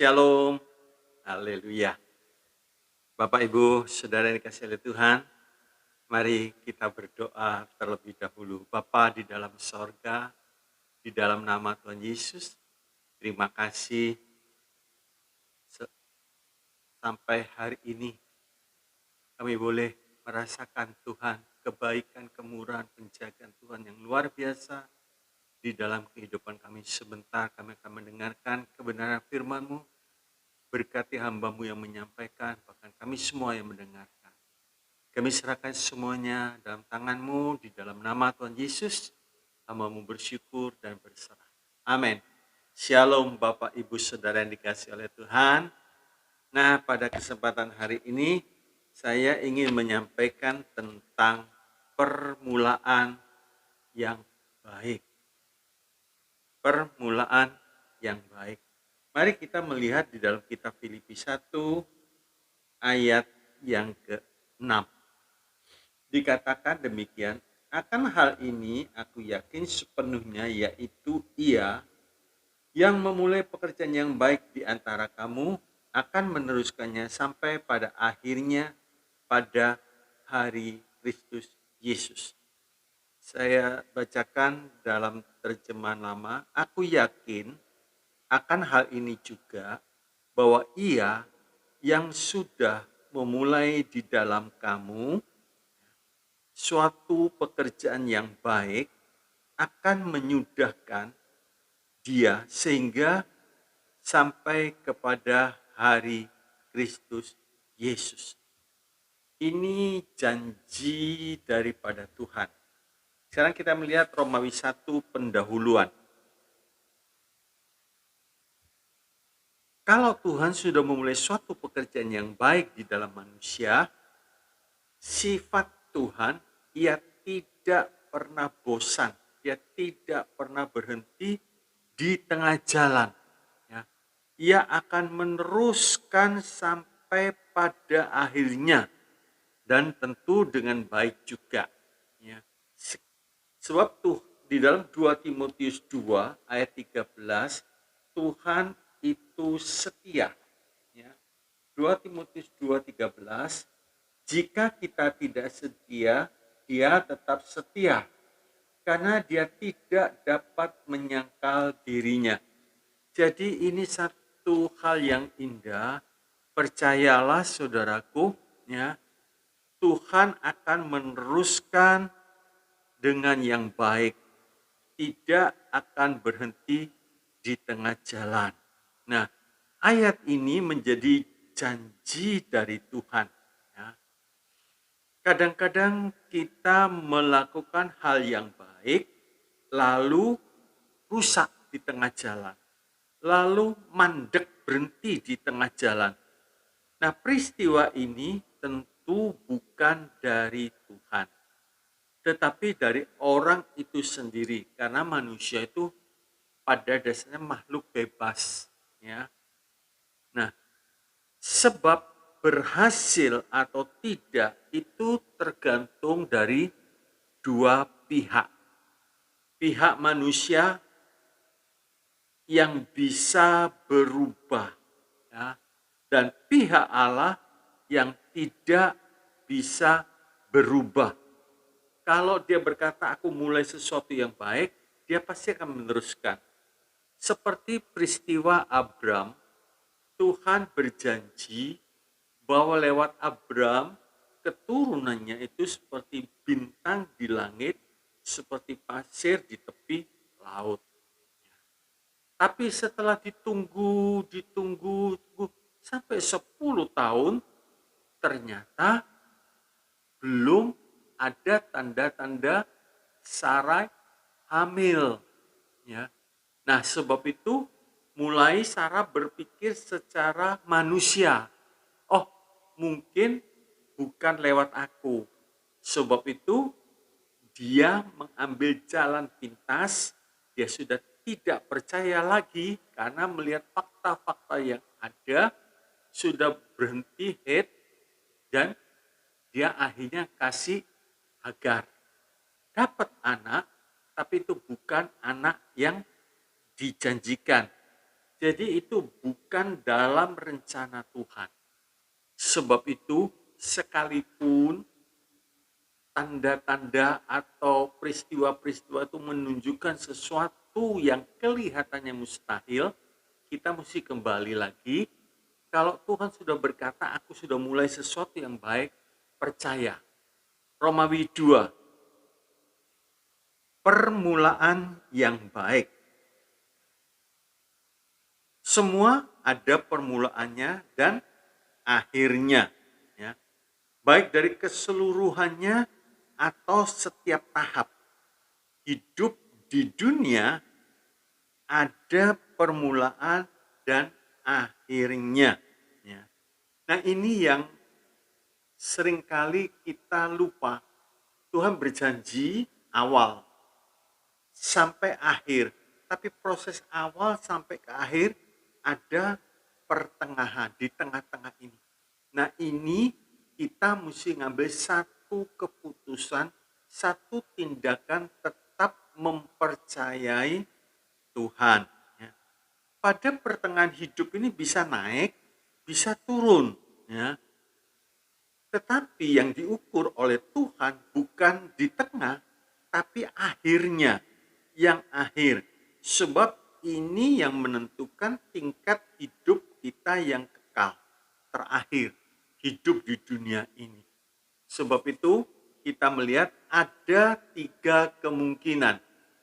Shalom, haleluya. Bapak, Ibu, Saudara yang dikasihi oleh Tuhan, mari kita berdoa terlebih dahulu. Bapa di dalam sorga, di dalam nama Tuhan Yesus, terima kasih sampai hari ini kami boleh merasakan Tuhan, kebaikan, kemurahan, penjagaan Tuhan yang luar biasa di dalam kehidupan kami. Sebentar kami akan mendengarkan kebenaran firman-Mu, berkati hamba-Mu yang menyampaikan, bahkan kami semua yang mendengarkan. Kami serahkan semuanya dalam tangan-Mu, di dalam nama Tuhan Yesus, hamba-Mu bersyukur dan berserah. Amin. Shalom Bapak Ibu Saudara yang dikasihi oleh Tuhan. Nah, pada kesempatan hari ini, saya ingin menyampaikan tentang permulaan yang baik. Permulaan yang baik. Mari kita melihat di dalam kitab Filipi 1 ayat yang ke-6. Dikatakan demikian, akan hal ini aku yakin sepenuhnya, yaitu Ia yang memulai pekerjaan yang baik di antara kamu akan meneruskannya sampai pada akhirnya pada hari Kristus Yesus. Saya bacakan dalam terjemahan lama, aku yakin akan hal ini juga, bahwa Ia yang sudah memulai di dalam kamu suatu pekerjaan yang baik akan menyudahkan Dia sehingga sampai kepada hari Kristus Yesus. Ini janji daripada Tuhan. Sekarang kita melihat Romawi 1 pendahuluan. Kalau Tuhan sudah memulai suatu pekerjaan yang baik di dalam manusia, sifat Tuhan, Ia tidak pernah bosan, Ia tidak pernah berhenti di tengah jalan. Ya. Ia akan meneruskan sampai pada akhirnya, dan tentu dengan baik juga. Ya. Sebab tuh di dalam 2 Timotius 2 ayat 13, Tuhan itu setia. Ya. 2 Timotius 2:13, jika kita tidak setia, Dia tetap setia, karena Dia tidak dapat menyangkal dirinya. Jadi ini satu hal yang indah. Percayalah saudaraku, ya, Tuhan akan meneruskan dengan yang baik, tidak akan berhenti di tengah jalan. Nah, ayat ini menjadi janji dari Tuhan. Kadang-kadang kita melakukan hal yang baik, lalu rusak di tengah jalan, lalu mandek berhenti di tengah jalan. Nah, peristiwa ini tentu bukan dari Tuhan, tetapi dari orang itu sendiri, karena manusia itu pada dasarnya makhluk bebas. Ya. Nah, sebab berhasil atau tidak itu tergantung dari dua pihak. Pihak manusia yang bisa berubah, ya, dan pihak Allah yang tidak bisa berubah. Kalau dia berkata aku mulai sesuatu yang baik, dia pasti akan meneruskan. Seperti peristiwa Abram, Tuhan berjanji bahwa lewat Abram, keturunannya itu seperti bintang di langit, seperti pasir di tepi laut. Tapi setelah ditunggu sampai 10 tahun, ternyata belum ada tanda-tanda Sarai hamil. Ya. Nah, sebab itu mulai Sarah berpikir secara manusia. Oh, mungkin bukan lewat aku. Sebab itu dia mengambil jalan pintas, dia sudah tidak percaya lagi karena melihat fakta-fakta yang ada, sudah berhenti head, dan dia akhirnya kasih Hagar. Dapat anak, tapi itu bukan anak yang dijanjikan. Jadi itu bukan dalam rencana Tuhan. Sebab itu sekalipun tanda-tanda atau peristiwa-peristiwa itu menunjukkan sesuatu yang kelihatannya mustahil, kita mesti kembali lagi. Kalau Tuhan sudah berkata, aku sudah mulai sesuatu yang baik, percaya. Romawi 2, permulaan yang baik. Semua ada permulaannya dan akhirnya. Ya. Baik dari keseluruhannya atau setiap tahap. Hidup di dunia ada permulaan dan akhirnya. Ya. Nah ini yang seringkali kita lupa. Tuhan berjanji awal sampai akhir. Tapi proses awal sampai ke akhir ada pertengahan, di tengah-tengah ini. Nah ini kita mesti ngambil satu keputusan, satu tindakan tetap mempercayai Tuhan. Ya. Pada pertengahan hidup ini bisa naik, bisa turun. Ya. Tetapi yang diukur oleh Tuhan bukan di tengah, tapi akhirnya, yang akhir. Sebab ini yang menentukan tingkat hidup kita yang kekal, terakhir, hidup di dunia ini. Sebab itu kita melihat ada 3 kemungkinan.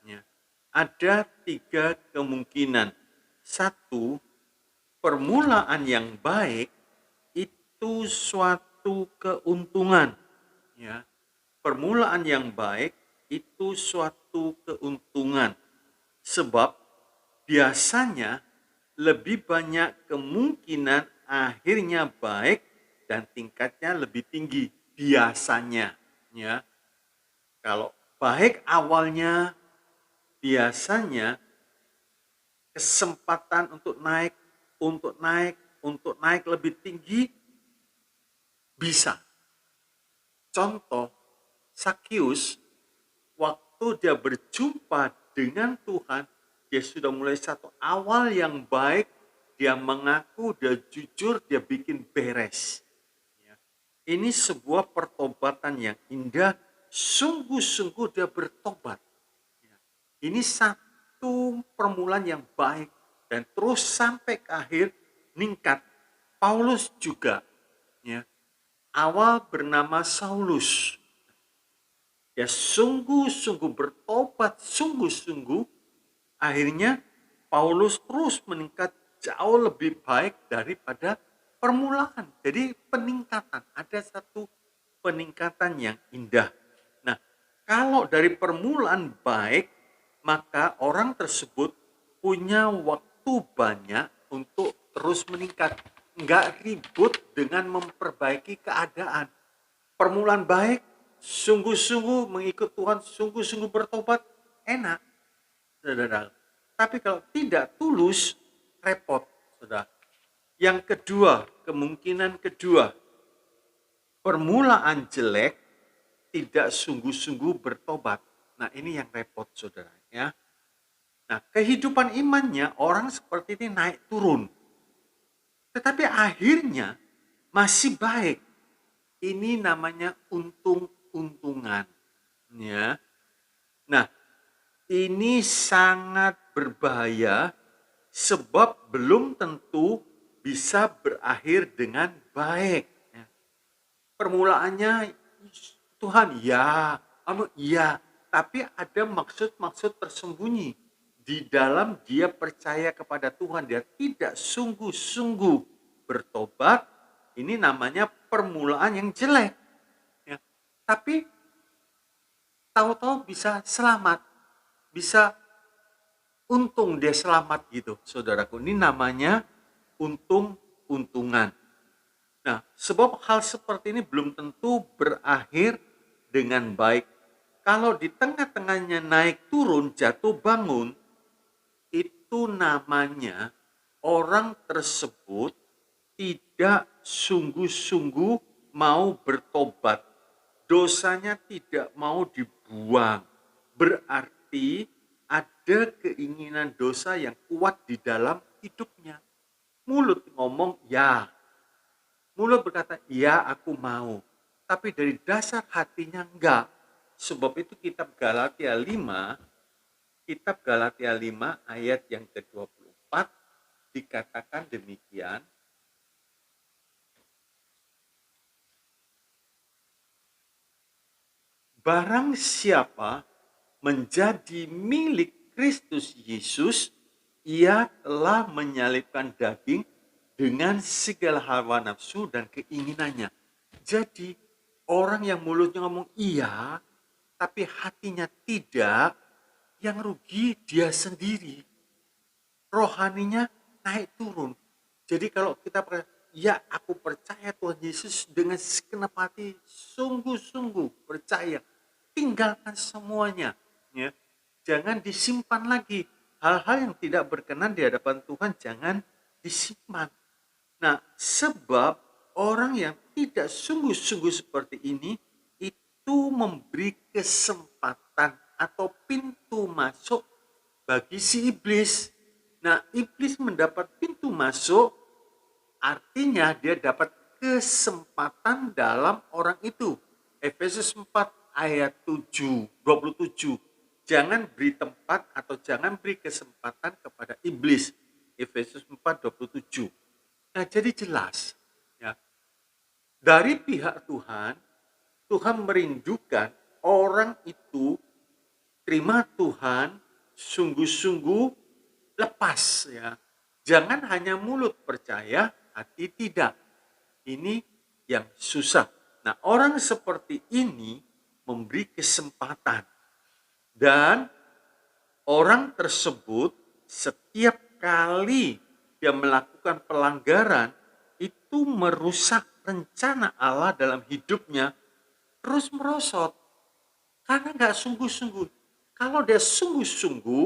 Ya. Ada 3 kemungkinan. 1, permulaan yang baik itu suatu keuntungan. Ya. Permulaan yang baik itu suatu keuntungan. Sebab biasanya lebih banyak kemungkinan akhirnya baik dan tingkatnya lebih tinggi biasanya. Ya. Kalau baik awalnya, biasanya kesempatan untuk naik lebih tinggi bisa. Contoh, Sakius waktu dia berjumpa dengan Tuhan, dia sudah mulai satu awal yang baik, dia mengaku, dia jujur, dia bikin beres. Ya. Ini sebuah pertobatan yang indah, sungguh-sungguh dia bertobat. Ya. Ini satu permulaan yang baik, dan terus sampai ke akhir meningkat. Paulus juga, ya, awal bernama Saulus. Ya sungguh-sungguh bertobat, sungguh-sungguh, akhirnya Paulus terus meningkat jauh lebih baik daripada permulaan. Jadi peningkatan, ada satu peningkatan yang indah. Nah, kalau dari permulaan baik, maka orang tersebut punya waktu banyak untuk terus meningkat. Enggak ribut dengan memperbaiki keadaan. Permulaan baik, sungguh-sungguh mengikut Tuhan, sungguh-sungguh bertobat, enak, saudara. Tapi kalau tidak tulus, repot, saudara. Yang kedua, kemungkinan kedua, permulaan jelek, tidak sungguh-sungguh bertobat. Nah ini yang repot, saudara. Ya. Nah kehidupan imannya orang seperti ini naik turun. Tetapi akhirnya masih baik. Ini namanya untung-untungan. Ya. Nah, ini sangat berbahaya sebab belum tentu bisa berakhir dengan baik. Ya. Permulaannya Tuhan ya, iya, tapi ada maksud-maksud tersembunyi. Di dalam dia percaya kepada Tuhan, dia tidak sungguh-sungguh bertobat, ini namanya permulaan yang jelek. Ya. Tapi tahu-tahu bisa selamat, bisa untung dia selamat gitu, saudaraku. Ini namanya untung-untungan. Nah, sebab hal seperti ini belum tentu berakhir dengan baik. Kalau di tengah-tengahnya naik turun, jatuh bangun, itu namanya orang tersebut tidak sungguh-sungguh mau bertobat. Dosanya tidak mau dibuang. Berarti ada keinginan dosa yang kuat di dalam hidupnya. Mulut ngomong ya, mulut berkata ya aku mau, tapi dari dasar hatinya enggak. Sebab itu Kitab Galatia 5 ayat yang ke-24 dikatakan demikian. Barang siapa menjadi milik Kristus Yesus, ia telah menyalibkan daging dengan segala hawa nafsu dan keinginannya. Jadi orang yang mulutnya ngomong iya, tapi hatinya tidak, yang rugi dia sendiri. Rohaninya naik turun. Jadi kalau kita ya aku percaya Tuhan Yesus dengan segenap hati, sungguh-sungguh percaya, tinggalkan semuanya. Ya. Jangan disimpan lagi. Hal-hal yang tidak berkenan di hadapan Tuhan jangan disimpan. Nah, sebab orang yang tidak sungguh-sungguh seperti ini itu memberi kesempatan atau pintu masuk bagi si iblis. Nah, iblis mendapat pintu masuk, artinya dia dapat kesempatan dalam orang itu. Efesus 4 ayat 27. Jangan beri tempat atau jangan beri kesempatan kepada iblis. Efesus 4:27. Nah, jadi jelas ya. Dari pihak Tuhan, Tuhan merindukan orang itu terima Tuhan sungguh-sungguh lepas ya. Jangan hanya mulut percaya, hati tidak. Ini yang susah. Nah, orang seperti ini memberi kesempatan. Dan orang tersebut setiap kali dia melakukan pelanggaran, itu merusak rencana Allah dalam hidupnya terus merosot. Karena nggak sungguh-sungguh. Kalau dia sungguh-sungguh,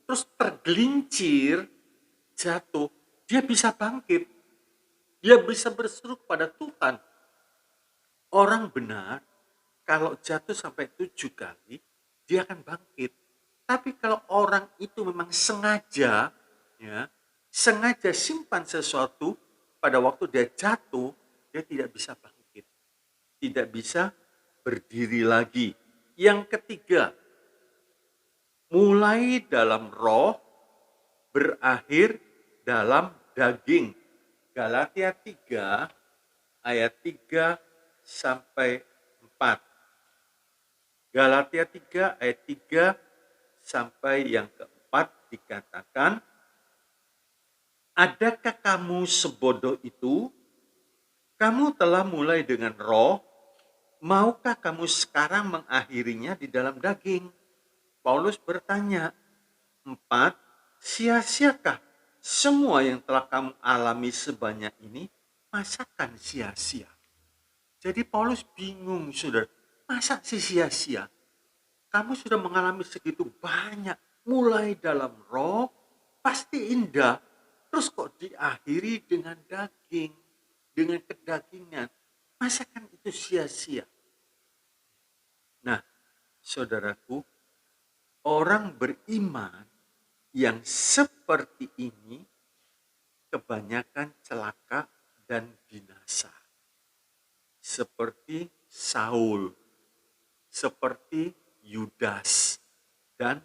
terus tergelincir, jatuh, dia bisa bangkit. Dia bisa berseru kepada Tuhan. Orang benar, kalau jatuh sampai 7 kali, dia akan bangkit. Tapi kalau orang itu memang sengaja, ya, sengaja simpan sesuatu, pada waktu dia jatuh, dia tidak bisa bangkit. Tidak bisa berdiri lagi. Yang ketiga, mulai dalam roh, berakhir dalam daging. Galatia 3 ayat 3 sampai 4. Galatia 3 ayat 3 sampai yang keempat dikatakan, adakah kamu sebodoh itu? Kamu telah mulai dengan roh, maukah kamu sekarang mengakhirinya di dalam daging? Paulus bertanya. 4. Sia-siakah semua yang telah kamu alami sebanyak ini? Masakan sia-sia? Jadi Paulus bingung, saudara. Masa sih sia-sia? Kamu sudah mengalami segitu banyak, mulai dalam roh, pasti indah. Terus kok diakhiri dengan daging, dengan kedagingan. Masakan itu sia-sia? Nah, saudaraku, orang beriman yang seperti ini kebanyakan celaka dan binasa. Seperti Saul, seperti Yudas, dan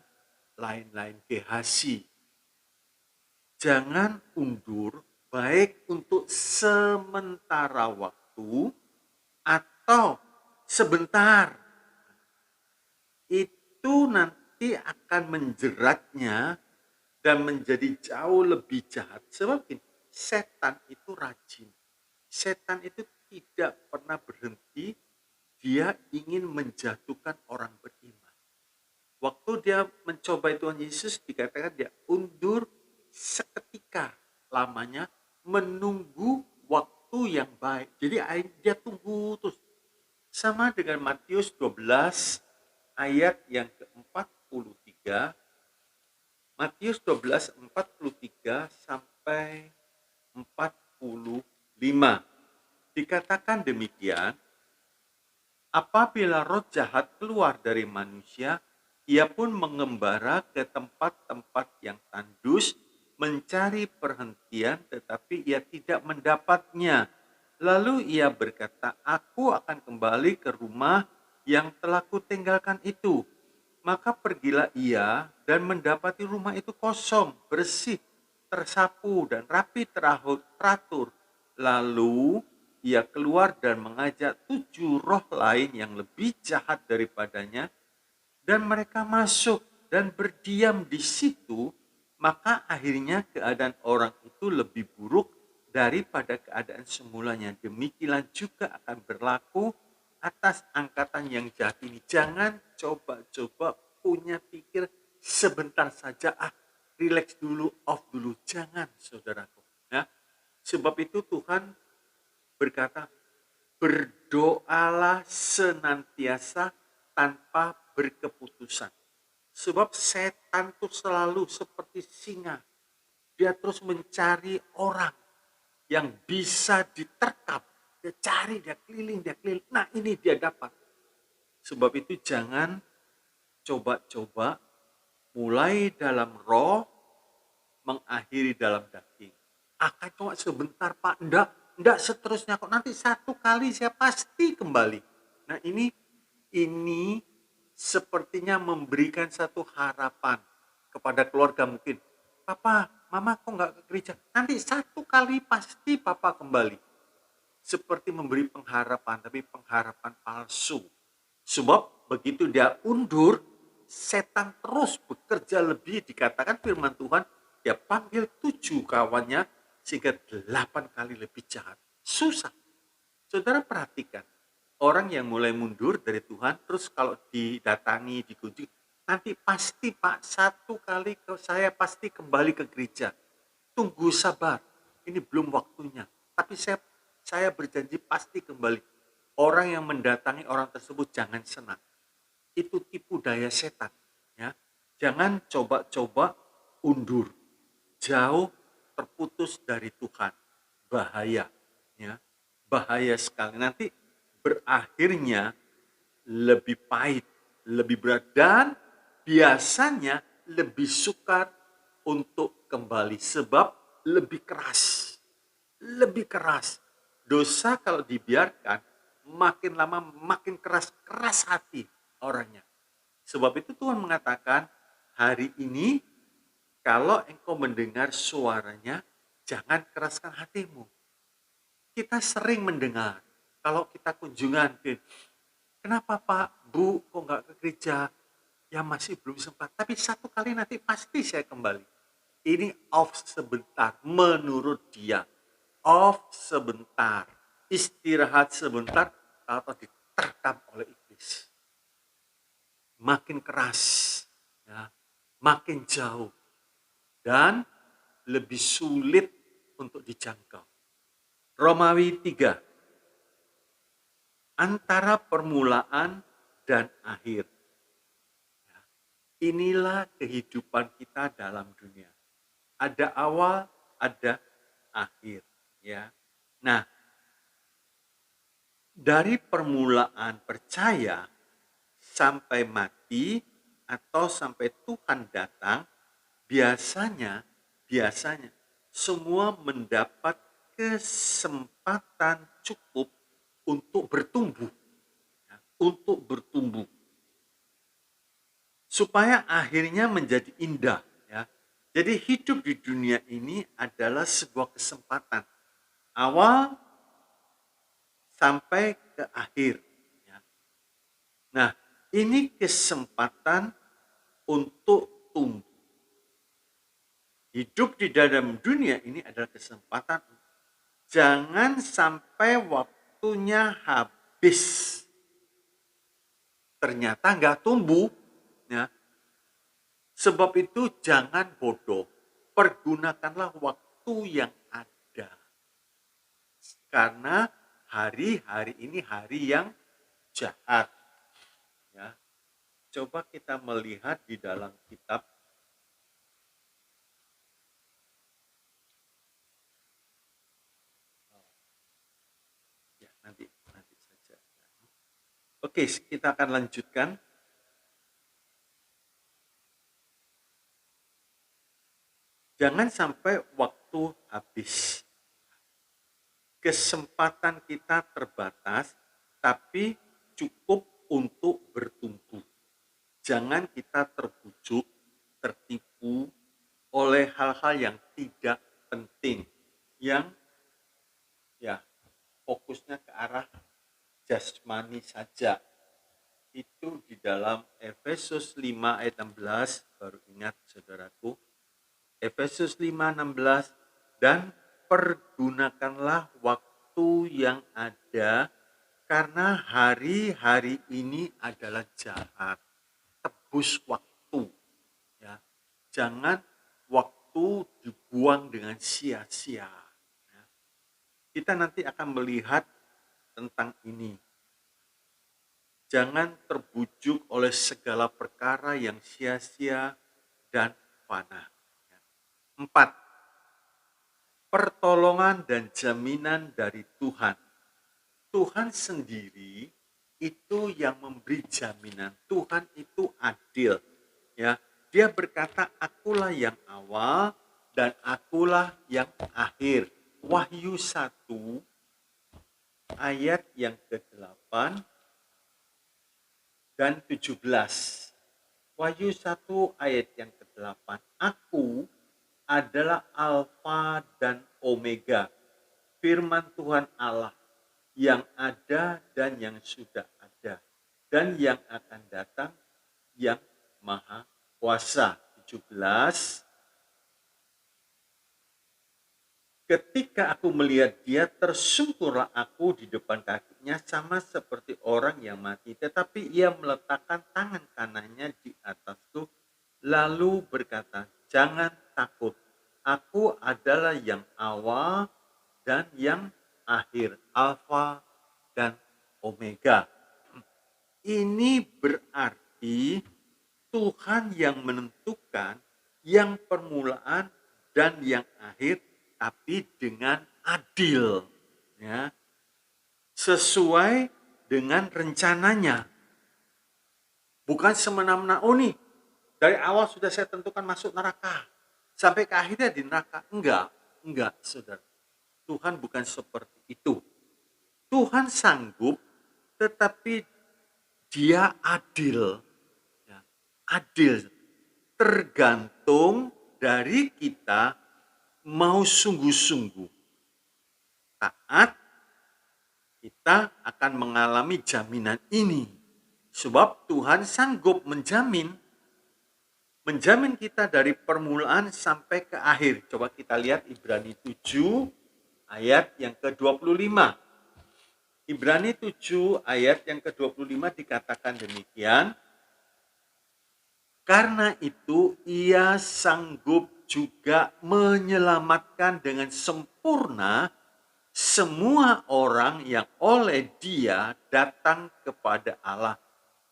lain-lain, Gehasi. Jangan undur, baik untuk sementara waktu atau sebentar. Itu nanti akan menjeratnya dan menjadi jauh lebih jahat. Sebab setan itu rajin. Setan itu tidak pernah berhenti. Dia ingin menjatuhkan orang beriman. Waktu dia mencoba Tuhan Yesus, dikatakan dia undur seketika lamanya, menunggu waktu yang baik. Jadi dia tunggu terus. Sama dengan Matius 12 ayat yang ke-43. Matius 12, 43 sampai 45. Dikatakan demikian, apabila roh jahat keluar dari manusia, ia pun mengembara ke tempat-tempat yang tandus, mencari perhentian tetapi ia tidak mendapatnya. Lalu ia berkata, aku akan kembali ke rumah yang telah kutinggalkan itu. Maka pergilah ia dan mendapati rumah itu kosong, bersih, tersapu dan rapi teratur. Lalu ia keluar dan mengajak 7 roh lain yang lebih jahat daripadanya, dan mereka masuk dan berdiam di situ. Maka akhirnya keadaan orang itu lebih buruk daripada keadaan semulanya. Demikian juga akan berlaku atas angkatan yang jahat ini. Jangan coba-coba punya pikir sebentar saja, relax dulu, off dulu. Jangan, saudaraku. Ya. Sebab itu Tuhan berkata, berdoalah senantiasa tanpa berkeputusan. Sebab setan itu selalu seperti singa. Dia terus mencari orang yang bisa diterkam. Dia cari, dia keliling. Nah, ini dia dapat. Sebab itu jangan coba-coba mulai dalam roh, mengakhiri dalam daging. Akan cuma sebentar, Pak. Enggak seterusnya kok. Nanti 1 kali saya pasti kembali. Nah, ini sepertinya memberikan satu harapan kepada keluarga mungkin. Papa, mama kok nggak ke gereja? Nanti 1 kali pasti papa kembali. Seperti memberi pengharapan, tapi pengharapan palsu. Sebab begitu dia undur, setan terus bekerja lebih. Dikatakan firman Tuhan, dia panggil 7 kawannya, sehingga 8 kali lebih jahat. Susah. Saudara perhatikan, orang yang mulai mundur dari Tuhan, terus kalau didatangi, dikunjungi, nanti pasti Pak, 1 kali saya pasti kembali ke gereja. Tunggu sabar, ini belum waktunya. Tapi saya berjanji pasti kembali. Orang yang mendatangi orang tersebut jangan senang. Itu tipu daya setan. Ya. Jangan coba-coba undur. Jauh terputus dari Tuhan. Bahaya. Ya. Bahaya sekali. Nanti berakhirnya lebih pahit, lebih berat, dan biasanya lebih sukar untuk kembali sebab lebih keras. Lebih keras. Dosa kalau dibiarkan makin lama makin keras hati orangnya. Sebab itu Tuhan mengatakan, hari ini kalau engkau mendengar suaranya, jangan keraskan hatimu. Kita sering mendengar, kalau kita kunjungan, kenapa Pak, Bu, kok nggak ke gereja? Ya masih belum sempat, tapi 1 kali nanti pasti saya kembali. Ini off sebentar, menurut dia. Off sebentar, istirahat sebentar, atau diterkam oleh iblis. Makin keras, ya, makin jauh, dan lebih sulit untuk dijangkau. Romawi 3, antara permulaan dan akhir. Inilah kehidupan kita dalam dunia. Ada awal, ada akhir. Ya. Nah, dari permulaan percaya sampai mati atau sampai Tuhan datang, biasanya semua mendapat kesempatan cukup untuk bertumbuh. Ya, untuk bertumbuh. Supaya akhirnya menjadi indah. Ya. Jadi hidup di dunia ini adalah sebuah kesempatan. Awal sampai ke akhir. Ya. Nah, ini kesempatan untuk tumbuh. Hidup di dalam dunia ini adalah kesempatan. Jangan sampai waktunya habis. Ternyata nggak tumbuh. Ya. Sebab itu jangan bodoh. Pergunakanlah waktu yang ada. Karena hari-hari ini hari yang jahat. Ya. Coba kita melihat di dalam kitab nanti saja. Oke, kita akan lanjutkan. Jangan sampai waktu habis. Kesempatan kita terbatas, tapi cukup untuk bertumbuh. Jangan kita terbujuk, tertipu oleh hal-hal yang tidak penting, yang ya fokusnya ke arah jasmani saja. Itu di dalam Efesus 5 ayat 16, baru ingat saudaraku. Efesus 5:16, dan pergunakanlah waktu yang ada karena hari-hari ini adalah jahat. Tebus waktu, ya. Jangan waktu dibuang dengan sia-sia. Ya. Kita nanti akan melihat tentang ini. Jangan terbujuk oleh segala perkara yang sia-sia dan fana. 4. Pertolongan dan jaminan dari Tuhan. Tuhan sendiri itu yang memberi jaminan. Tuhan itu adil. Ya, Dia berkata, akulah yang awal dan akulah yang akhir. Wahyu 1 ayat yang ke-8 dan 17. Wahyu 1 ayat yang ke-8. Aku adalah Alfa dan Omega, firman Tuhan Allah, yang ada dan yang sudah ada, dan yang akan datang, yang maha kuasa. 17. Ketika aku melihat dia, tersungkurlah aku di depan kakinya sama seperti orang yang mati. Tetapi ia meletakkan tangan kanannya di atasku, lalu berkata, jangan takut, aku adalah yang awal dan yang akhir, Alfa dan Omega. Ini berarti Tuhan yang menentukan yang permulaan dan yang akhir, tapi dengan adil, ya, sesuai dengan rencananya. Bukan semena-mena, oh nih, dari awal sudah saya tentukan masuk neraka, sampai ke akhirnya di neraka. Enggak, saudara. Tuhan bukan seperti itu. Tuhan sanggup, tetapi Dia adil. Ya, adil. Tergantung dari kita mau sungguh-sungguh taat, kita akan mengalami jaminan ini. Sebab Tuhan sanggup menjamin kita dari permulaan sampai ke akhir. Coba kita lihat Ibrani 7 ayat yang ke-25. Ibrani 7 ayat yang ke-25 dikatakan demikian. Karena itu ia sanggup juga menyelamatkan dengan sempurna semua orang yang oleh Dia datang kepada Allah.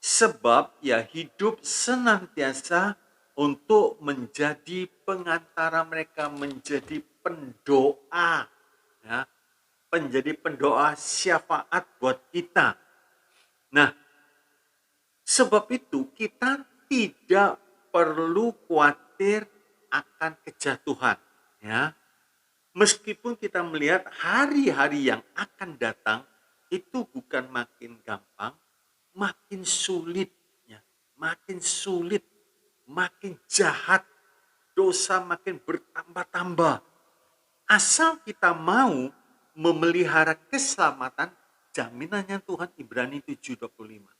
Sebab ia hidup senantiasa untuk menjadi pengantara mereka, menjadi pendoa. Ya, menjadi pendoa syafaat buat kita. Nah, sebab itu kita tidak perlu khawatir akan kejatuhan, ya. Meskipun kita melihat hari-hari yang akan datang itu bukan makin gampang, makin sulit, ya. Makin sulit, makin jahat, dosa makin bertambah-tambah. Asal kita mau memelihara keselamatan, jaminannya Tuhan Ibrani 7:25.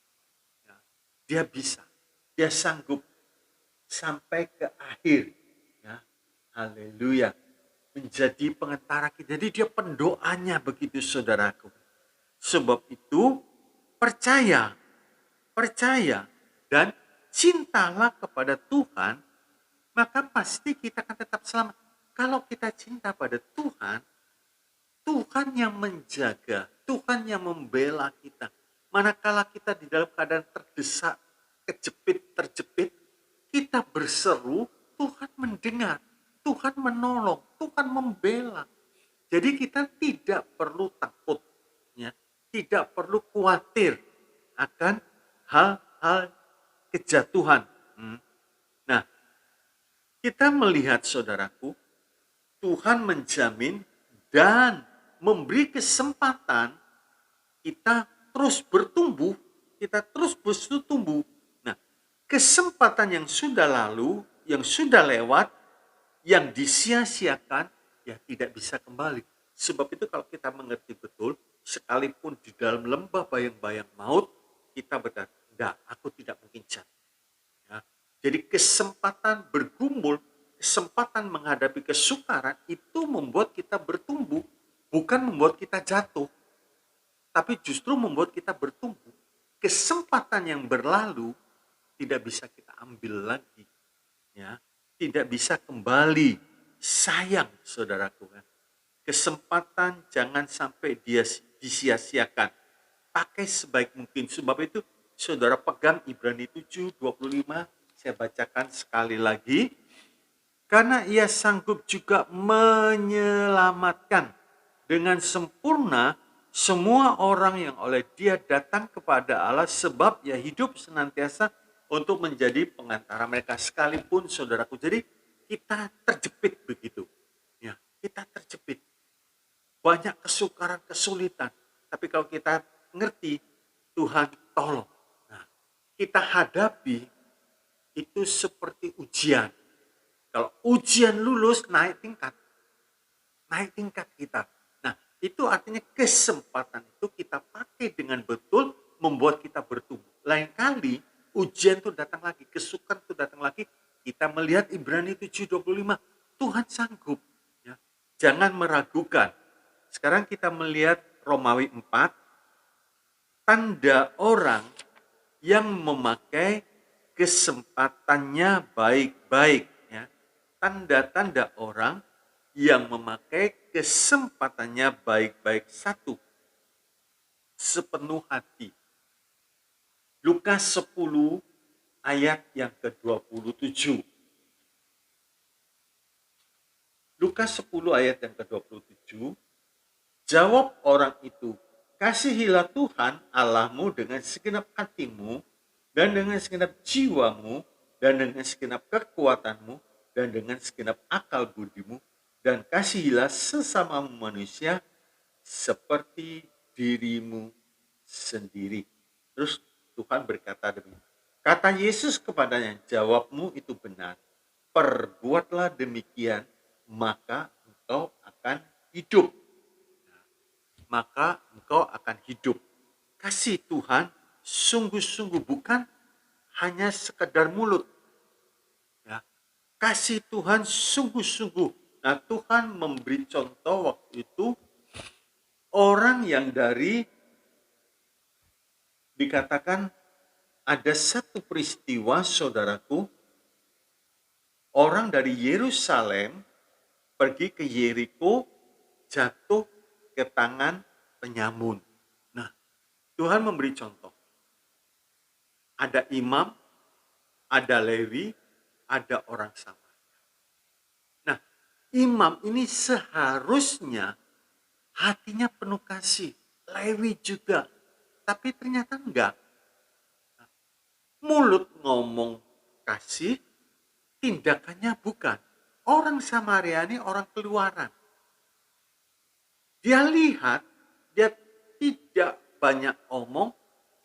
Ya, Dia bisa, Dia sanggup sampai ke akhir. Ya, haleluya. Menjadi pengantara kita. Jadi Dia pendoanya begitu, saudaraku. Sebab itu percaya dan cintalah kepada Tuhan, maka pasti kita akan tetap selamat. Kalau kita cinta pada Tuhan, Tuhan yang menjaga, Tuhan yang membela kita. Manakala kita di dalam keadaan terdesak, terjepit, kita berseru, Tuhan mendengar, Tuhan menolong, Tuhan membela. Jadi kita tidak perlu takut, ya, tidak perlu khawatir akan hal-hal kejatuhan. Nah, kita melihat, saudaraku, Tuhan menjamin dan memberi kesempatan kita terus bertumbuh, kita terus bertumbuh. Nah, kesempatan yang sudah lalu, yang sudah lewat, yang disia-siakan, ya tidak bisa kembali. Sebab itu kalau kita mengerti betul, sekalipun di dalam lembah bayang-bayang maut, kita berkata, enggak, aku tidak mungkin jatuh. Ya. Jadi kesempatan bergumul, kesempatan menghadapi kesukaran itu membuat kita bertumbuh, bukan membuat kita jatuh, tapi justru membuat kita bertumbuh. Kesempatan yang berlalu tidak bisa kita ambil lagi, ya, tidak bisa kembali. Sayang, saudaraku, kan? Kesempatan jangan sampai dia disia-siakan. Pakai sebaik mungkin. Sebab itu saudara pegang Ibrani 7:25, saya bacakan sekali lagi. Karena ia sanggup juga menyelamatkan dengan sempurna semua orang yang oleh dia datang kepada Allah, sebab ia hidup senantiasa untuk menjadi pengantara mereka, sekalipun saudaraku. Jadi kita terjepit begitu. Ya, kita terjepit. Banyak kesukaran, kesulitan. Tapi kalau kita ngerti, Tuhan tolong. Nah, kita hadapi itu seperti ujian. Kalau ujian lulus, naik tingkat kita. Nah, itu artinya kesempatan itu kita pakai dengan betul, membuat kita bertumbuh. Lain kali ujian itu datang lagi, kesukaran itu datang lagi, kita melihat Ibrani 7:25, Tuhan sanggup. Ya. Jangan meragukan. Sekarang kita melihat Romawi 4, tanda orang yang memakai kesempatannya baik-baik. Ya. Tanda-tanda orang yang memakai kesempatannya baik-baik. 1, sepenuh hati. Lukas 10 ayat yang ke-27. Lukas 10 ayat yang ke-27. Jawab orang itu, kasihilah Tuhan Allahmu dengan segenap hatimu, dan dengan segenap jiwamu, dan dengan segenap kekuatanmu, dan dengan segenap akal budimu, dan kasihilah sesamamu manusia seperti dirimu sendiri. Terus Tuhan berkata demikian. Kata Yesus kepadanya, jawabmu itu benar. Perbuatlah demikian, maka engkau akan hidup. Maka engkau akan hidup. Kasih Tuhan sungguh-sungguh, bukan hanya sekedar mulut. Ya. Kasih Tuhan sungguh-sungguh. Nah, Tuhan memberi contoh waktu itu orang yang dari, dikatakan ada satu peristiwa, saudaraku, orang dari Yerusalem pergi ke Yeriko, jatuh ke tangan penyamun. Nah, Tuhan memberi contoh. Ada imam, ada Lewi, ada orang Samaria. Nah, imam ini seharusnya hatinya penuh kasih. Lewi juga. Tapi ternyata enggak. Nah, mulut ngomong kasih, tindakannya bukan. Orang Samaria ini orang keluaran. Dia lihat, dia tidak banyak omong,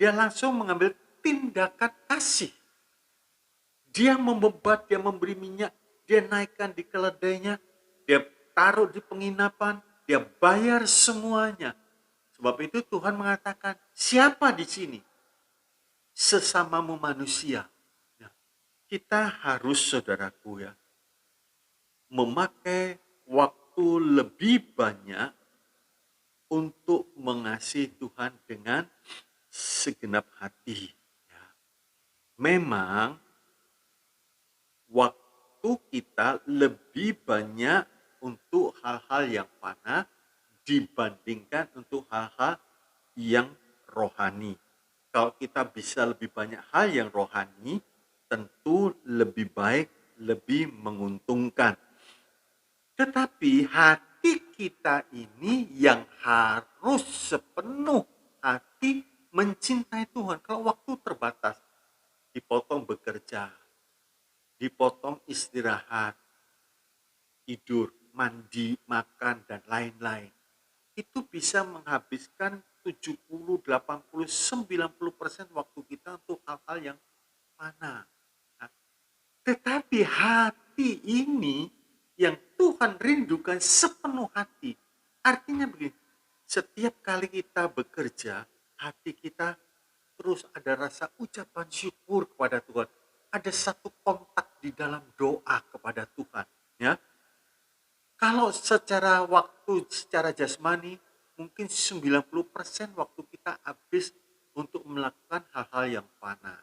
dia langsung mengambil tindakan kasih. Dia membebat, dia memberi minyak, dia naikkan di keledainya, dia taruh di penginapan, dia bayar semuanya. Sebab itu Tuhan mengatakan, siapa di sini? Sesamamu manusia. Nah, kita harus, saudaraku, ya, memakai waktu lebih banyak untuk mengasihi Tuhan dengan segenap hati. Ya. Memang waktu kita lebih banyak untuk hal-hal yang fana dibandingkan untuk hal-hal yang rohani. Kalau kita bisa lebih banyak hal yang rohani, tentu lebih baik, lebih menguntungkan. Tetapi hati kita ini yang harus sepenuh hati mencintai Tuhan. Kalau waktu terbatas, dipotong bekerja, dipotong istirahat, tidur, mandi, makan, dan lain-lain. Itu bisa menghabiskan 70, 80, 90% waktu kita untuk hal-hal yang fana. Nah, tetapi hati ini yang Tuhan rindukan sepenuh hati. Artinya begini, setiap kali kita bekerja, hati kita terus ada rasa ucapan syukur kepada Tuhan. Ada satu kontak di dalam doa kepada Tuhan. Ya, kalau secara waktu, secara jasmani, mungkin 90% waktu kita habis untuk melakukan hal-hal yang fana.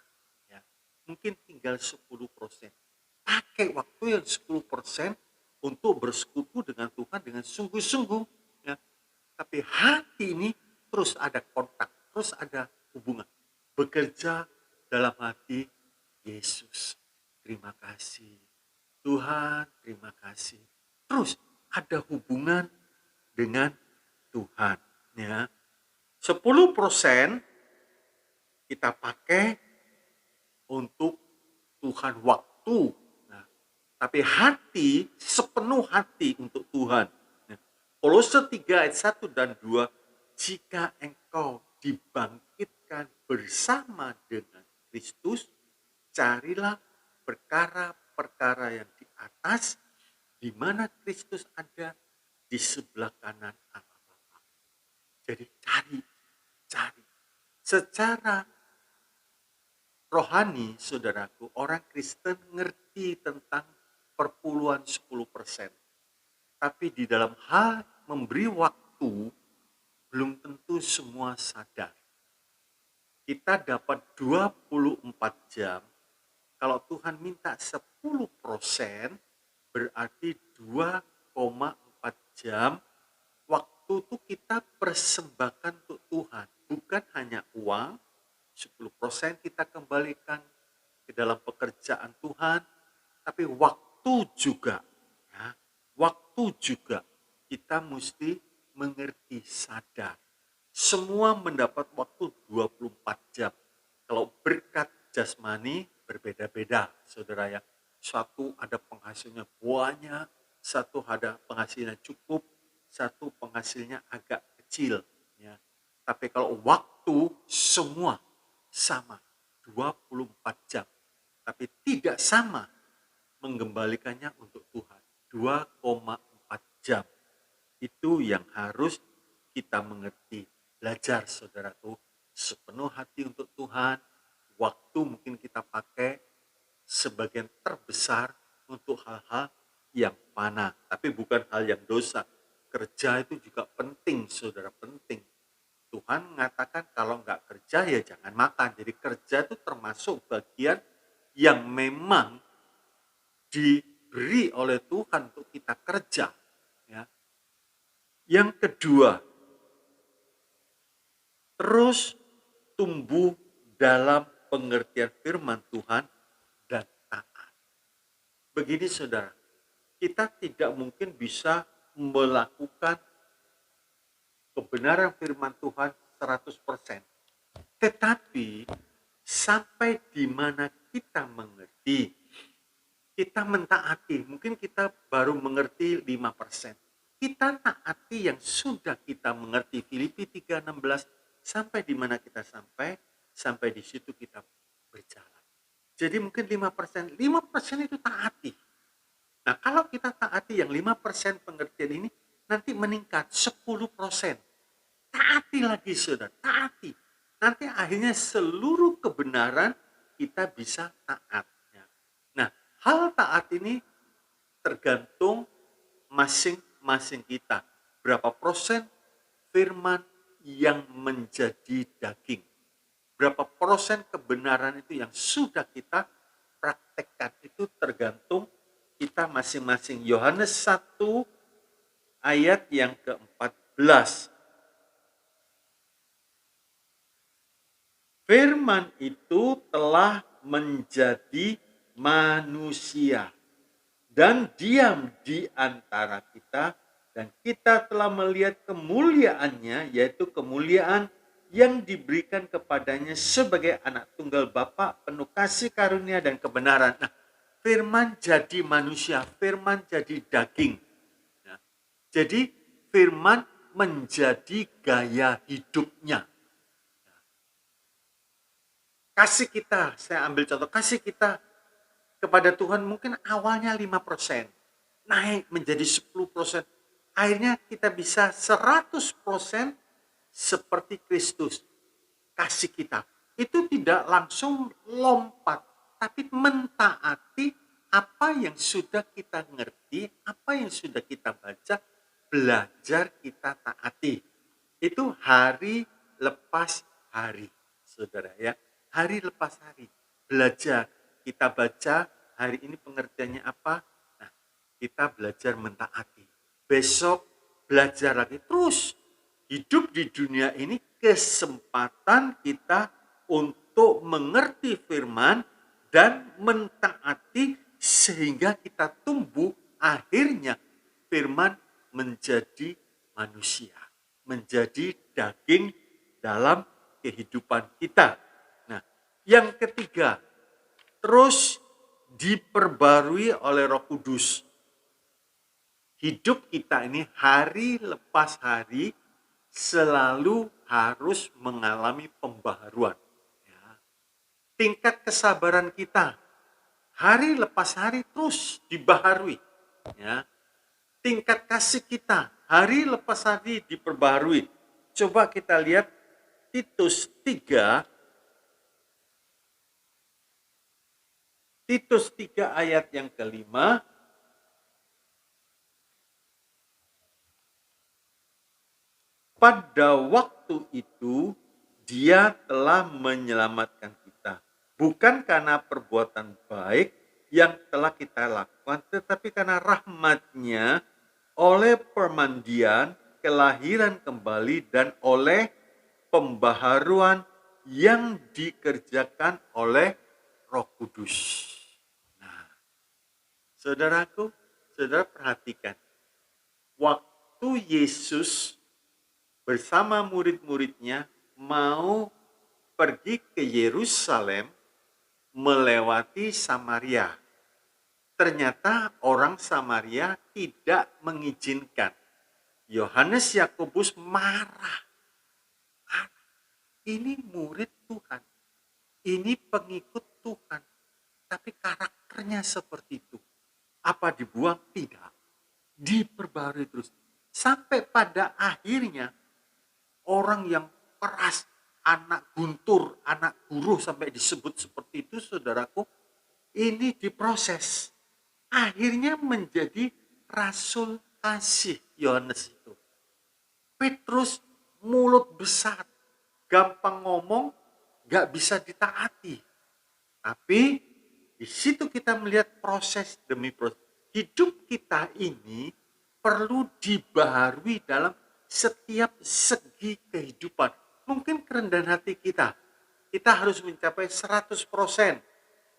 Ya. Mungkin tinggal 10%. Pakai waktu yang 10% untuk bersekutu dengan Tuhan dengan sungguh-sungguh. Ya. Tapi hati ini terus ada kontak, terus ada hubungan. Bekerja dalam hati Yesus. Terima kasih. Tuhan, terima kasih. Terus ada hubungan dengan Tuhan. Ya. 10% kita pakai untuk Tuhan waktu. Nah, tapi hati, sepenuh hati untuk Tuhan. Nah, Kolose 3 ayat 1 dan 2, jika engkau dibangkitkan bersama dengan Kristus, carilah perkara-perkara yang di atas, di mana Kristus ada di sebelah kanan Allah Bapa. Jadi cari. Secara rohani, saudaraku, orang Kristen ngerti tentang perpuluhan 10%. Tapi di dalam hal memberi waktu, belum tentu semua sadar. Kita dapat 24 jam, kalau Tuhan minta 10%, berarti 2,4 jam waktu itu kita persembahkan untuk Tuhan. Bukan hanya uang, 10% kita kembalikan ke dalam pekerjaan Tuhan, tapi waktu juga. Ya, waktu juga kita mesti mengerti, sadar. Semua mendapat waktu 24 jam. Kalau berkat jasmani berbeda-beda, saudara ya. Satu ada penghasilnya banyak, satu ada penghasilnya cukup, satu penghasilnya agak kecil. Ya. Tapi kalau waktu semua sama, 24 jam. Tapi tidak sama mengembalikannya untuk Tuhan. 2,4 jam. Itu yang harus kita mengerti. Belajar, saudaraku, sepenuh hati untuk Tuhan. Waktu mungkin kita pakai sebagian terbesar untuk hal-hal yang fana. Tapi bukan hal yang dosa. Kerja itu juga penting, saudara, penting. Tuhan mengatakan kalau nggak kerja ya jangan makan. Jadi kerja itu termasuk bagian yang memang diberi oleh Tuhan untuk kita kerja. Ya. Yang kedua, terus tumbuh dalam pengertian firman Tuhan dan taat. Begini saudara, kita tidak mungkin bisa melakukan kebenaran firman Tuhan 100%. Tetapi sampai di mana kita mengerti, kita mentaati, mungkin kita baru mengerti 5%. Kita taati yang sudah kita mengerti. Filipi 3:16, sampai di mana kita sampai di situ kita berjalan. Jadi mungkin 5%, 5% itu taati. Nah, kalau kita taati yang 5% pengertian ini, nanti meningkat 10%. Taati lagi, saudara, taati. Nanti akhirnya seluruh kebenaran kita bisa taat. Nah, hal taat ini tergantung masing-masing kita. Berapa persen firman yang menjadi daging. Berapa persen kebenaran itu yang sudah kita praktekkan. Itu tergantung kita masing-masing. Yohanes 1 ayat yang ke-14. Firman itu telah menjadi manusia dan diam di antara kita, dan kita telah melihat kemuliaannya, yaitu kemuliaan yang diberikan kepadanya sebagai anak tunggal Bapa, penuh kasih karunia dan kebenaran. Nah, firman jadi manusia, firman jadi daging. Nah, Jadi firman menjadi gaya hidupnya. Kasih kita, saya ambil contoh, kasih kita kepada Tuhan mungkin awalnya 5%, naik menjadi 10%. Akhirnya kita bisa 100% seperti Kristus. Kasih kita. Itu tidak langsung lompat, tapi mentaati apa yang sudah kita ngerti, apa yang sudah kita baca, belajar kita taati. Itu hari lepas hari, saudara ya. Hari lepas hari. Belajar. Kita baca, hari ini pengertiannya apa? Nah, kita belajar mentaati. Besok belajar lagi. Terus, hidup di dunia ini kesempatan kita untuk mengerti firman dan mentaati sehingga kita tumbuh, akhirnya firman menjadi manusia, menjadi daging dalam kehidupan kita. Nah, yang ketiga, terus diperbarui oleh Roh Kudus. Hidup kita ini hari lepas hari selalu harus mengalami pembaharuan. Ya. Tingkat kesabaran kita hari lepas hari terus dibaharui. Ya. Tingkat kasih kita hari lepas hari diperbaharui. Coba kita lihat Titus 3 ayat yang kelima. Pada waktu itu dia telah menyelamatkan kita. Bukan karena perbuatan baik yang telah kita lakukan, tetapi karena rahmat-Nya oleh permandian, kelahiran kembali, dan oleh pembaharuan yang dikerjakan oleh Roh Kudus. Nah, saudaraku, saudara perhatikan. Waktu Yesus bersama murid-muridnya mau pergi ke Yerusalem melewati Samaria. Ternyata orang Samaria tidak mengizinkan. Yohanes Yakobus marah. Ini murid Tuhan. Ini pengikut Tuhan. Tapi karakternya seperti itu. Apa dibuang? Tidak. Diperbarui terus. Sampai pada akhirnya orang yang keras, anak guntur, anak buruh sampai disebut seperti itu, saudaraku, ini diproses. Akhirnya menjadi rasul kasih Yohanes itu. Petrus mulut besar, gampang ngomong, gak bisa ditaati. Tapi di situ kita melihat proses demi proses. Hidup kita ini perlu dibaharui dalam setiap segi kehidupan. Mungkin kerendahan hati kita harus mencapai 100%.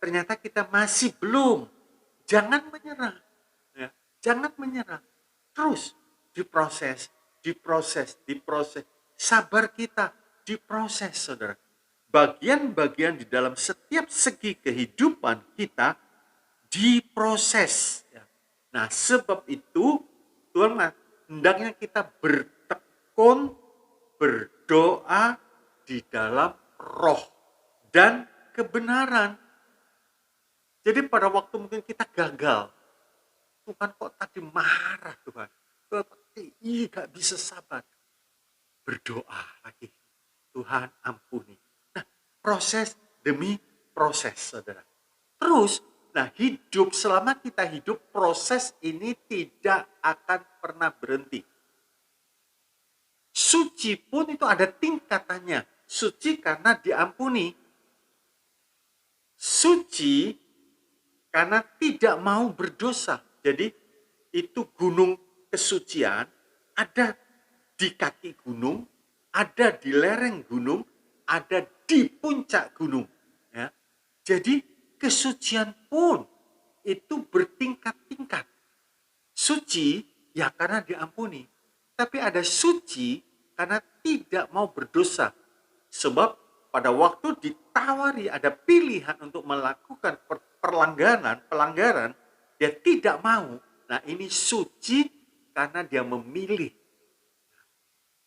Ternyata kita masih belum. Jangan menyerah. Ya, jangan menyerah. Terus diproses. Sabar kita diproses, saudara. Bagian-bagian di dalam setiap segi kehidupan kita diproses. Ya. Nah, sebab itu Tuhan hendaknya kita bertekun, berdoa di dalam roh dan kebenaran. Jadi pada waktu mungkin kita gagal, Tuhan kok tadi marah Tuhan, gak bisa sabar. Berdoa lagi, Tuhan ampuni. Nah, proses demi proses, saudara. Terus, nah hidup, selama kita hidup, proses ini tidak akan pernah berhenti. Suci pun itu ada tingkatannya. Suci karena diampuni. Suci karena tidak mau berdosa. Jadi itu gunung kesucian, ada di kaki gunung, ada di lereng gunung, ada di puncak gunung. Ya. Jadi kesucian pun itu bertingkat-tingkat. Suci ya karena diampuni. Tapi ada suci karena tidak mau berdosa. Sebab pada waktu ditawari ada pilihan untuk melakukan pelanggaran, dia tidak mau. Nah ini suci karena dia memilih.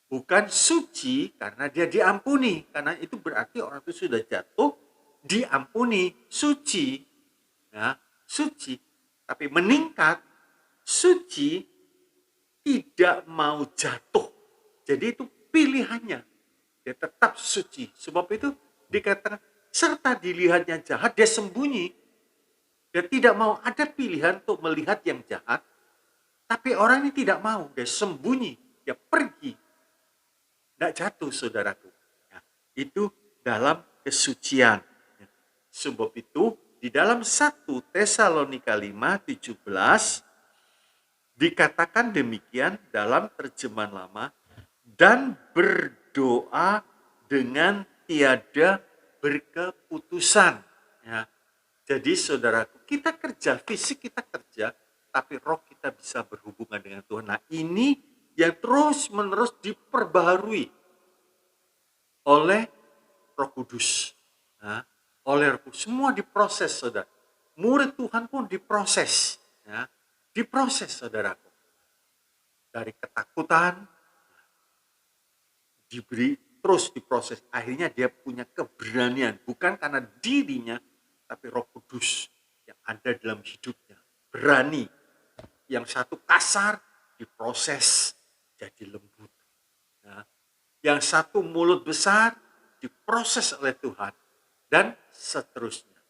Bukan suci karena dia diampuni. Karena itu berarti orang itu sudah jatuh, diampuni, suci. Ya, suci. Tapi meningkat, suci, tidak mau jatuh. Jadi itu pilihannya. Dia tetap suci. Sebab itu dikatakan, serta dilihatnya jahat, dia sembunyi. Dia tidak mau ada pilihan untuk melihat yang jahat. Tapi orang ini tidak mau. Dia sembunyi. Dia pergi. Tidak jatuh, saudaraku. Ya, itu dalam kesucian. Ya. Sebab itu, di dalam 1 Tesalonika 5:17 dikatakan demikian dalam terjemahan lama, dan berdoa dengan tiada berkeputusan. Ya. Jadi saudaraku, kita kerja, fisik kita kerja, tapi roh kita bisa berhubungan dengan Tuhan. Nah, ini yang terus menerus diperbaharui oleh Roh Kudus. Nah, oleh Roh Kudus. Semua diproses, saudara. Murid Tuhan pun diproses. Ya. Diproses, saudaraku. Dari ketakutan, diberi terus diproses. Akhirnya dia punya keberanian. Bukan karena dirinya, tapi Roh Kudus yang ada dalam hidupnya. Berani. Yang satu kasar, diproses jadi lembut. Nah, yang satu mulut besar, diproses oleh Tuhan. Dan seterusnya.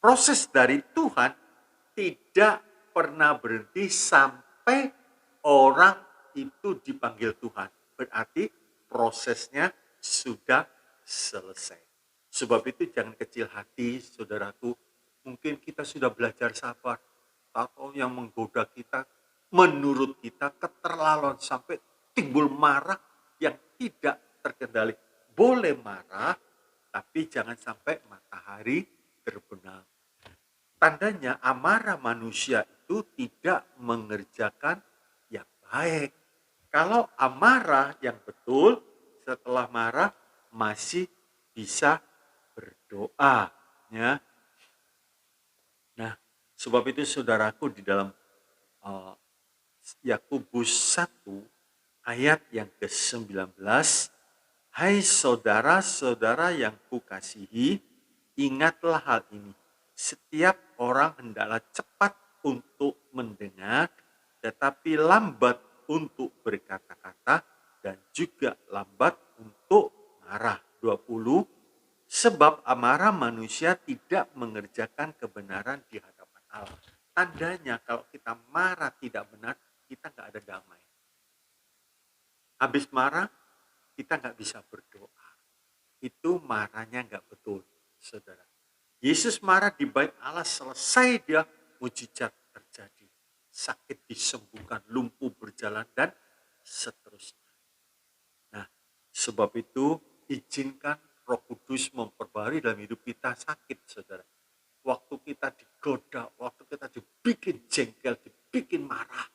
Proses dari Tuhan tidak pernah berhenti sampai orang itu dipanggil Tuhan. Berarti prosesnya sudah selesai. Sebab itu jangan kecil hati, saudaraku. Mungkin kita sudah belajar sabar. Atau yang menggoda kita, menurut kita keterlaluan sampai timbul marah yang tidak terkendali. Boleh marah, tapi jangan sampai matahari terbenam. Tandanya amarah manusia itu tidak mengerjakan yang baik. Kalau amarah yang betul, setelah marah masih bisa berdoa. Ya. Nah, sebab itu saudaraku di dalam Yakobus 1 ayat yang ke-19, hai saudara-saudara yang kukasihi, ingatlah hal ini. Setiap orang hendaklah cepat untuk mendengar, tetapi lambat untuk berkata-kata, dan juga lambat untuk marah. 20, sebab amarah manusia tidak mengerjakan kebenaran di hadapan Allah. Tandanya kalau kita marah tidak benar, kita nggak ada damai. Habis marah, kita nggak bisa berdoa. Itu marahnya nggak betul, saudara. Yesus marah di bait Allah, selesai dia, mujizat terjadi. Sakit disembuhkan, lumpuh berjalan, dan seterusnya. Nah, sebab itu izinkan Roh Kudus memperbarui dalam hidup kita sakit, saudara. Waktu kita digoda, waktu kita dibikin jengkel, dibikin marah.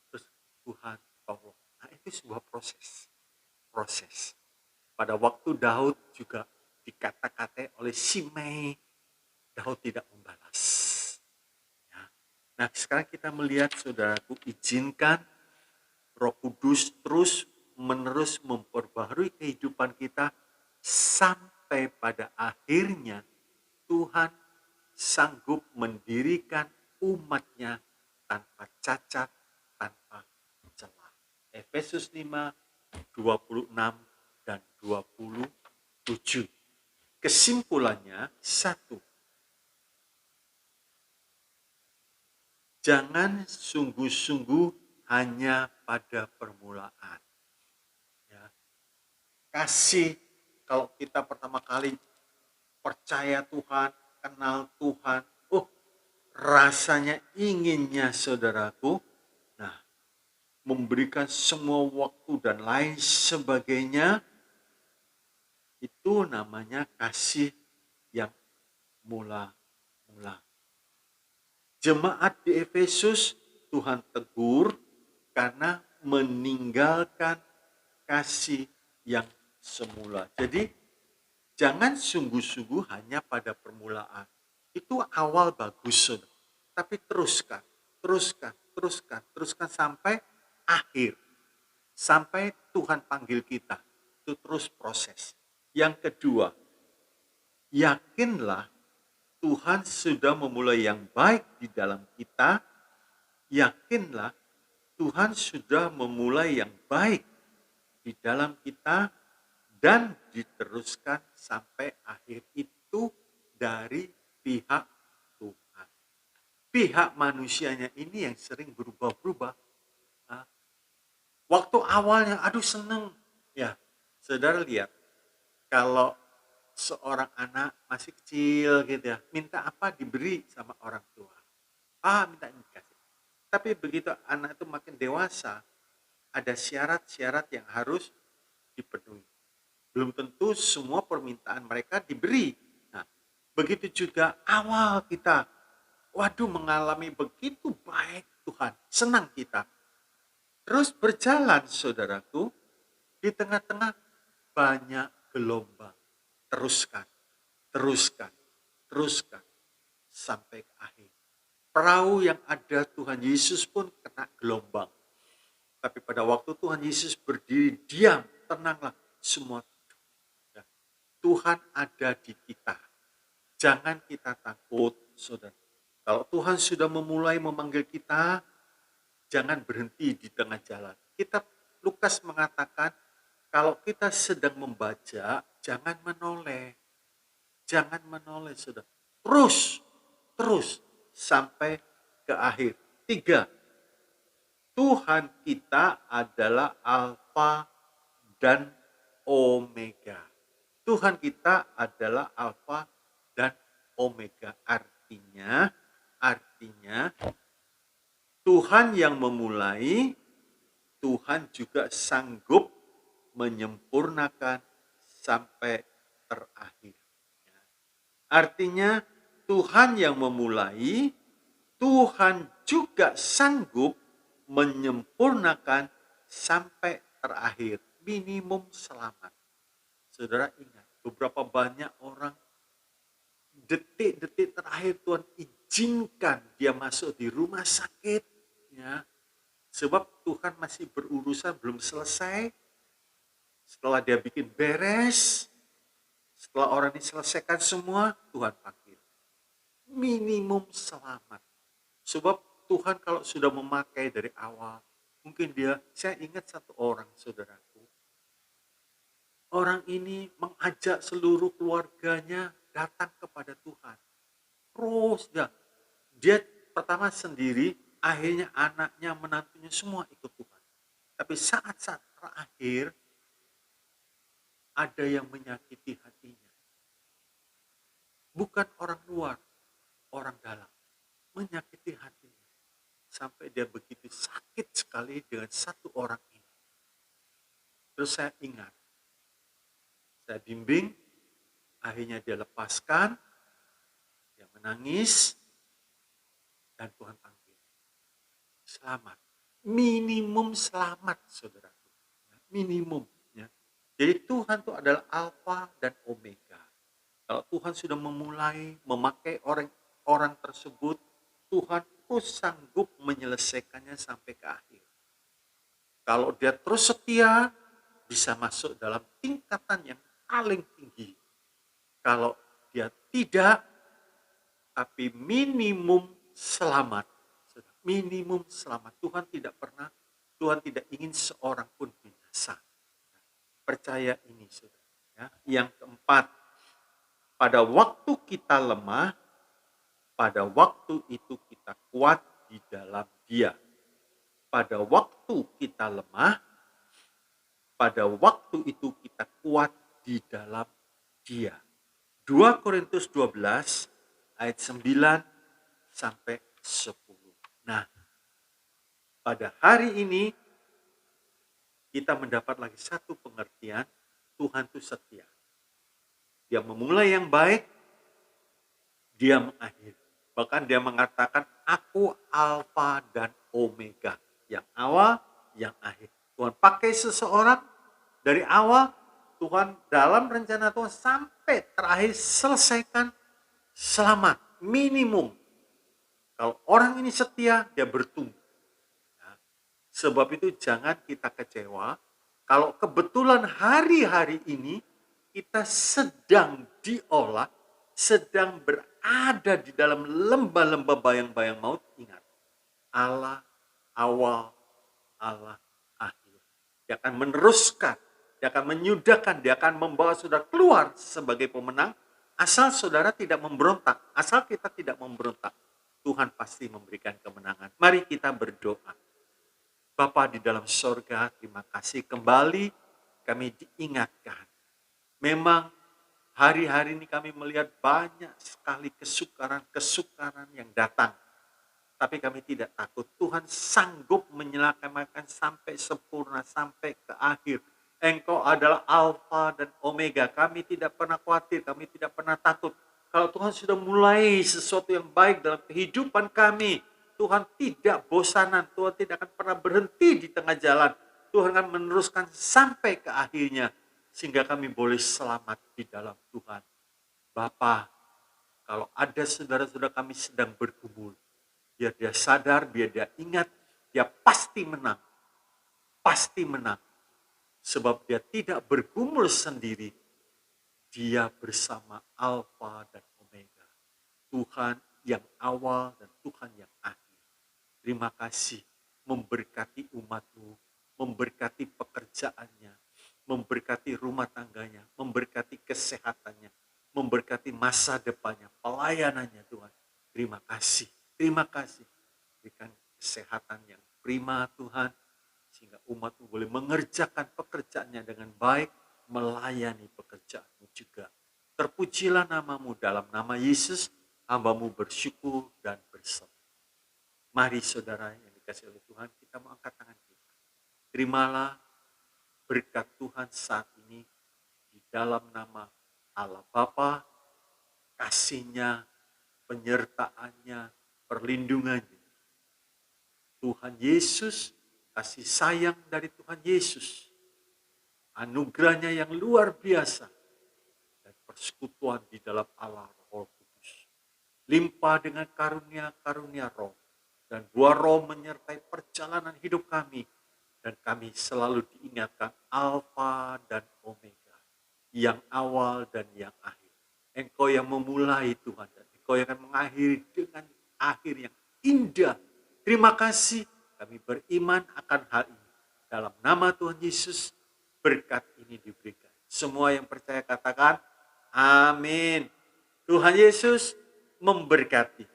Terus Tuhan tolong. Nah, itu sebuah proses. Proses. Pada waktu Daud juga dikata-katai oleh Simei, Daud tidak membalas. Ya. Nah, sekarang kita melihat, saudaraku, izinkan Roh Kudus terus menerus memperbaharui kehidupan kita sampai pada akhirnya Tuhan sanggup mendirikan umatnya tanpa cacat, tanpa celah. Efesus 5, 26 dan 27. Kesimpulannya, 1. Jangan sungguh-sungguh hanya pada permulaan. Ya. Kasih, kalau kita pertama kali percaya Tuhan, kenal Tuhan, rasanya inginnya, saudaraku, nah, memberikan semua waktu dan lain sebagainya, itu namanya kasih yang mula-mula. Jemaat di Efesus Tuhan tegur karena meninggalkan kasih yang semula. Jadi jangan sungguh-sungguh hanya pada permulaan. Itu awal bagus, tapi teruskan. teruskan, teruskan, teruskan sampai akhir. Sampai Tuhan panggil kita. Itu terus proses. Yang kedua, yakinlah Tuhan sudah memulai yang baik di dalam kita. Yakinlah Tuhan sudah memulai yang baik di dalam kita dan diteruskan sampai akhir itu dari pihak Tuhan. Pihak manusianya ini yang sering berubah-ubah. Waktu awalnya, aduh seneng. Ya, saudara lihat, kalau seorang anak masih kecil gitu ya, minta apa diberi sama orang tua. Minta ini dikasih. Tapi begitu anak itu makin dewasa, ada syarat-syarat yang harus dipenuhi. Belum tentu semua permintaan mereka diberi. Nah, begitu juga awal kita, waduh mengalami begitu baik Tuhan, senang kita. Terus berjalan saudaraku, di tengah-tengah banyak gelombang. Teruskan, teruskan, teruskan, sampai ke akhir. Perahu yang ada Tuhan Yesus pun kena gelombang. Tapi pada waktu Tuhan Yesus berdiri diam, tenanglah semua. Tuhan ada di kita. Jangan kita takut, saudara. Kalau Tuhan sudah memulai memanggil kita, jangan berhenti di tengah jalan. Kitab Lukas mengatakan, kalau kita sedang membaca, jangan menoleh. Jangan menoleh, saudara. Terus, sampai ke akhir. 3, Tuhan kita adalah Alfa dan Omega. Tuhan kita adalah Alfa dan Omega. Artinya Tuhan yang memulai, Tuhan juga sanggup menyempurnakan sampai terakhir. Artinya Tuhan yang memulai, Tuhan juga sanggup menyempurnakan sampai terakhir. Minimum selamat. Saudara ingat, beberapa banyak orang detik-detik terakhir Tuhan izinkan dia masuk di rumah sakit, ya, sebab Tuhan masih berurusan belum selesai. Setelah dia bikin beres, setelah orang ini selesaikan semua, Tuhan panggil. Minimum selamat. Sebab Tuhan kalau sudah memakai dari awal, mungkin saya ingat satu orang saudaraku, orang ini mengajak seluruh keluarganya datang kepada Tuhan. Terus dia pertama sendiri, akhirnya anaknya, menantunya semua ikut Tuhan. Tapi saat-saat terakhir, ada yang menyakiti hatinya. Bukan orang luar, orang dalam. Menyakiti hatinya. Sampai dia begitu sakit sekali dengan satu orang ini. Terus saya ingat, saya bimbing, akhirnya dia lepaskan, dia menangis, dan Tuhan panggil. Selamat. Minimum selamat, saudaraku. Minimum. Ya. Jadi Tuhan itu adalah Alfa dan Omega. Kalau Tuhan sudah memulai memakai orang tersebut, Tuhan terus sanggup menyelesaikannya sampai ke akhir. Kalau dia terus setia, bisa masuk dalam tingkatan yang paling tinggi. Kalau dia tidak, tapi minimum selamat. Minimum selamat. Tuhan tidak ingin seorang pun binasa. Percaya ini, saudara. Ya. Yang keempat, pada waktu kita lemah, pada waktu itu kita kuat di dalam Dia. Pada waktu kita lemah, pada waktu itu kita kuat di dalam Dia. 2 Korintus 12 ayat 9 sampai 10. Nah, pada hari ini kita mendapat lagi satu pengertian, Tuhan itu setia. Dia memulai yang baik, dia mengakhiri. Bahkan dia mengatakan, aku Alfa dan Omega. Yang awal, yang akhir. Tuhan pakai seseorang dari awal, Tuhan dalam rencana Tuhan sampai terakhir selesaikan selamat. Minimum. Kalau orang ini setia, dia bertumbuh. Ya. Sebab itu jangan kita kecewa kalau kebetulan hari-hari ini kita sedang diolah, sedang berada di dalam lembah-lembah bayang-bayang maut. Ingat, Allah awal, Allah akhir. Dia akan meneruskan, dia akan menyudahkan, dia akan membawa saudara keluar sebagai pemenang. Asal saudara tidak memberontak, asal kita tidak memberontak, Tuhan pasti memberikan kemenangan. Mari kita berdoa. Bapa di dalam sorga, terima kasih kembali kami diingatkan. Memang hari-hari ini kami melihat banyak sekali kesukaran-kesukaran yang datang. Tapi kami tidak takut. Tuhan sanggup menyelamatkan sampai sempurna, sampai ke akhir. Engkau adalah Alfa dan Omega. Kami tidak pernah khawatir, kami tidak pernah takut. Kalau Tuhan sudah mulai sesuatu yang baik dalam kehidupan kami, Tuhan tidak bosanan, Tuhan tidak akan pernah berhenti di tengah jalan. Tuhan akan meneruskan sampai ke akhirnya, sehingga kami boleh selamat di dalam Tuhan. Bapa, kalau ada saudara-saudara kami sedang bergumul, biar dia sadar, biar dia ingat, dia pasti menang. Pasti menang. Sebab dia tidak bergumul sendiri. Dia bersama Alfa dan Omega. Tuhan yang awal dan Tuhan yang akhir. Terima kasih memberkati umat-Mu, memberkati pekerjaannya, memberkati rumah tangganya, memberkati kesehatannya, memberkati masa depannya, pelayanannya Tuhan. Terima kasih. Terima kasih. Berikan kesehatan yang prima Tuhan. Sehingga umat-Mu boleh mengerjakan pekerjaannya dengan baik. Melayani pekerjaan-Mu juga. Terpujilah nama-Mu dalam nama Yesus. Hamba-Mu bersyukur dan berserah. Mari saudara yang dikasihi oleh Tuhan, kita mengangkat tangan kita. Terimalah berkat Tuhan saat ini di dalam nama Allah Bapa, kasih-Nya, penyertaannya, perlindungannya. Tuhan Yesus, kasih sayang dari Tuhan Yesus, anugerahnya yang luar biasa, dan persekutuan di dalam Allah Roh Kudus. Limpah dengan karunia-karunia roh, dan buah roh menyertai perjalanan hidup kami, dan kami selalu diingatkan Alfa dan Omega, yang awal dan yang akhir. Engkau yang memulai Tuhan, dan Engkau yang akan mengakhiri dengan akhir yang indah. Terima kasih, kami beriman akan hal ini. Dalam nama Tuhan Yesus, berkat ini diberikan. Semua yang percaya katakan, amin. Tuhan Yesus memberkati.